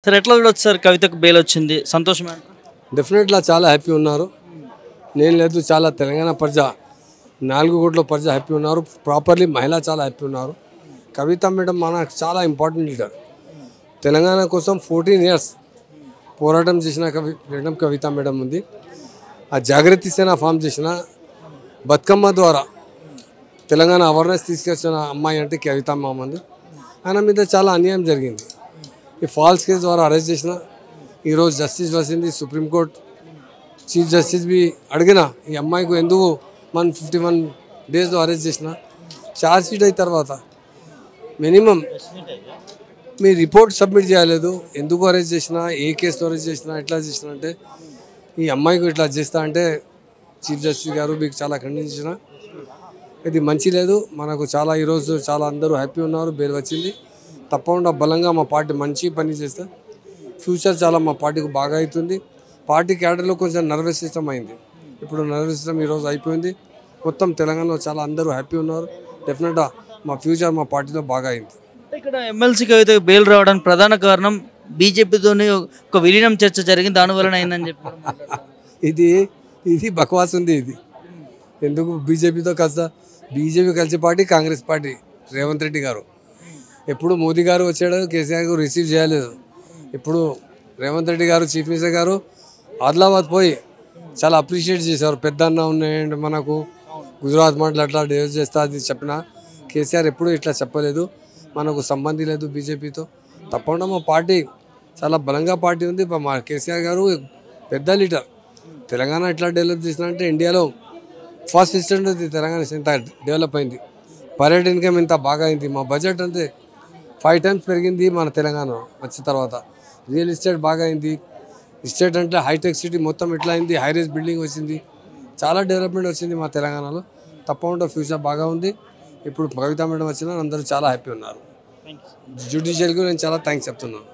Sir ఎట్లా చూడొచ్చు sir కవితకు బెయిల్ వచ్చింది సంతోషమే అంటారా? డెఫినెట్గా చాలా హ్యాపీ ఉన్నారు. నేను లేదు, చాలా తెలంగాణ ప్రజ 4 కోట్ల ప్రజ హ్యాపీ ఉన్నారు. ప్రాపర్లీ మహిళ చాలా హ్యాపీ ఉన్నారు. కవిత మేడం మనకు చాలా ఇంపార్టెంట్ లీడర్. తెలంగాణ కోసం 14 years పోరాటం చేసిన మేడం కవిత మేడం ఉంది. ఆ జాగృతి సేన ఫామ్ చేసిన బతుకమ్మ ద్వారా తెలంగాణ అవేర్నెస్ తీసుకొచ్చిన అమ్మాయి అంటే కవిత అమ్మంది. ఆయన మీద చాలా అన్యాయం జరిగింది. ఈ ఫాల్స్ కేసు ద్వారా అరెస్ట్ చేసిన ఈరోజు జస్టిస్ వచ్చింది. సుప్రీంకోర్టు చీఫ్ జస్టిస్ బి అడిగిన ఈ అమ్మాయికి ఎందుకు 151 days అరెస్ట్ చేసిన ఛార్జ్ షీట్ అయిన తర్వాత మినిమం మీ రిపోర్ట్ సబ్మిట్ చేయలేదు. ఎందుకు అరెస్ట్ చేసినా, ఏ కేసులో అరెస్ట్ చేసినా, ఎట్లా చేసినా అంటే ఈ అమ్మాయికి ఇట్లా చేస్తా అంటే చీఫ్ జస్టిస్ గారు మీకు చాలా ఖండించిన. ఇది మంచి లేదు. మనకు చాలా ఈరోజు చాలా అందరూ హ్యాపీ ఉన్నారు. బెయిల్ వచ్చింది. తప్పకుండా బలంగా మా పార్టీ మంచి పని చేస్తే ఫ్యూచర్ చాలా మా పార్టీకి బాగా అవుతుంది. పార్టీ క్యాడర్లో కొంచెం నర్వస్ సిస్టమ్ అయింది. ఇప్పుడు నర్వస్ సిస్టమ్ ఈరోజు అయిపోయింది. మొత్తం తెలంగాణలో చాలా అందరూ హ్యాపీ ఉన్నారు. డెఫినెట్గా మా ఫ్యూచర్ మా పార్టీలో బాగా అయింది. ఇక్కడ ఎమ్మెల్సీ కవిత బెయిల్ రావడానికి ప్రధాన కారణం బీజేపీతోని ఒక విలీనం చర్చ జరిగింది, దానివలన అయిందని చెప్పారు. ఇది బకవాస్ ఉంది. ఇది ఎందుకు బీజేపీతో కలిసి బీజేపీ కలిసి పార్టీ కాంగ్రెస్ పార్టీ రేవంత్ రెడ్డి గారు ఎప్పుడు మోదీ గారు వచ్చాడు, కేసీఆర్ గారు రిసీవ్ చేయలేదు. ఇప్పుడు రేవంత్ రెడ్డి గారు చీఫ్ మినిస్టర్ గారు ఆదిలాబాద్ పోయి చాలా అప్రిషియేట్ చేశారు. పెద్దన్న ఉన్నాయండి మనకు గుజరాత్ మాటలు అట్లా డెవలప్ చేస్తా అది చెప్పిన కేసీఆర్ ఎప్పుడు ఇట్లా చెప్పలేదు. మనకు సంబంధం లేదు బీజేపీతో. తప్పకుండా మా పార్టీ చాలా బలంగా పార్టీ ఉంది. మా కేసీఆర్ గారు పెద్ద లీడర్. తెలంగాణ ఎట్లా డెవలప్ చేసినంటే ఇండియాలో ఫస్ట్ ఇన్స్టెంట్ ఉంది. తెలంగాణ ఇంత డెవలప్ అయింది. పర్యటన ఇన్కమ్ ఇంత బాగా అయింది. మా బడ్జెట్ అంతే 5 times పెరిగింది మన తెలంగాణ వచ్చిన తర్వాత. రియల్ ఎస్టేట్ బాగా అయింది. ఎస్టేట్ అంటే హైటెక్ సిటీ మొత్తం ఎట్లా అయింది, హైరేజ్ బిల్డింగ్ వచ్చింది. చాలా డెవలప్మెంట్ వచ్చింది మా తెలంగాణలో. తప్పకుండా ఫ్యూచర్ బాగా ఉంది. ఇప్పుడు కవిత మేడం వచ్చిన అందరూ చాలా హ్యాపీ ఉన్నారు. జ్యుడిషియల్కి నేను చాలా థ్యాంక్స్ చెప్తున్నాను.